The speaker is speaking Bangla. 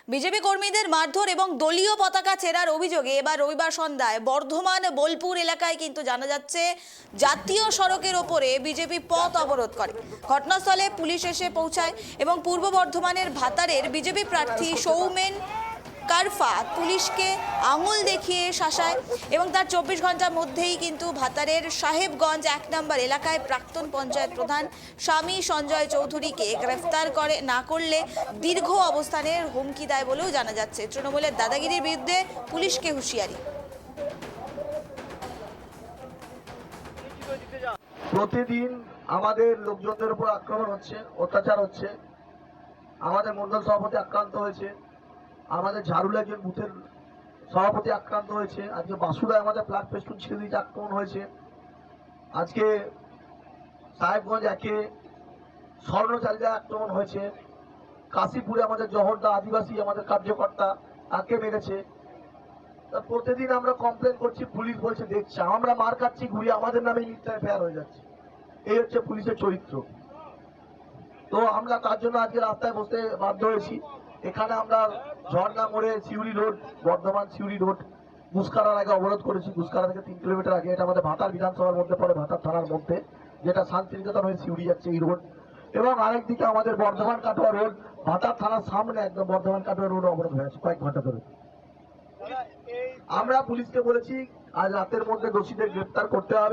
বিজেপি কর্মীদের মারধর এবং দলীয় পতাকা ছেঁড়ার অভিযোগে এবার রবিবার সন্ধ্যায় বর্ধমান বোলপুর এলাকায় কিন্তু জানা যাচ্ছে জাতীয় সড়কের ওপরে বিজেপি পথ অবরোধ করে। ঘটনাস্থলে পুলিশ এসে পৌঁছায় এবং পূর্ব বর্ধমানের ভাতারের বিজেপি প্রার্থী সৌমেন কারফা পুলিশকে আঙুল দেখিয়ে শাসায় এবং তার 24 ঘন্টার মধ্যেই কিন্তু ভাতারের সাহেবগঞ্জ 1 নম্বর এলাকায় প্রাক্তন পঞ্চায়েত প্রধান স্বামী সঞ্জয় চৌধুরীকে গ্রেফতার করে না করলে দীর্ঘ অবস্থানের হুমকি দেয় বলেও জানা যাচ্ছে। তৃণমূলের দাদাগিরির বিরুদ্ধে পুলিশকে হুঁশিয়ারি। প্রতিদিন আমাদের লোকজনদের উপর আক্রমণ হচ্ছে, অত্যাচার হচ্ছে। আমাদের মন্ডল সভাপতি আক্রান্ত হয়েছে, আমাদের ঝাড়ুল একজন বুথের সভাপতি আক্রান্ত হয়েছে, আজকে বাসুরায় আমাদের ফ্ল্যাগ ফেস্টুন ছিঁড়ে দিতে আক্রমণ হয়েছে, আজকে সাহেবগঞ্জ একে স্বর্ণচারীরা আক্রমণ হয়েছে, কাশীপুরে আমাদের জহরদা আদিবাসী আমাদের কার্যকর্তা তাকে মেরেছে। প্রতিদিন আমরা কমপ্লেন করছি, পুলিশ বলছে দেখছে, আমরা মার খাচ্ছি, ঘুরিয়ে আমাদের নামে মিথ্যা এফআইআর হয়ে যাচ্ছে। এই হচ্ছে পুলিশের চরিত্র। তো আমরা তার জন্য আজকে রাস্তায় বসতে বাধ্য হয়েছি। এখানে আমরা ঝর্ণা মোড়ে সিউড়ি রোড, বর্ধমান সিউড়ি রোড গুসকারার আগে অবরোধ করেছি। গুসকারা থেকে 3 কিলোমিটার আগে, এটা আমাদের ভাতার বিধানসভার মধ্যে পড়ে, ভাতার থানার মধ্যে, যেটা শান্তিনিকেতন হয়ে সিউড়ি যাচ্ছে এই রোড। এবং আরেকদিকে আমাদের বর্ধমান কাটোয়া রোড, ভাতার থানার সামনে একদম বর্ধমান কাটোয়া রোড অবরোধ হয়েছে কয়েক ঘন্টা ধরে। আমরা পুলিশকে বলেছি আজ রাতের মধ্যে দোষীদের গ্রেপ্তার করতে হবে।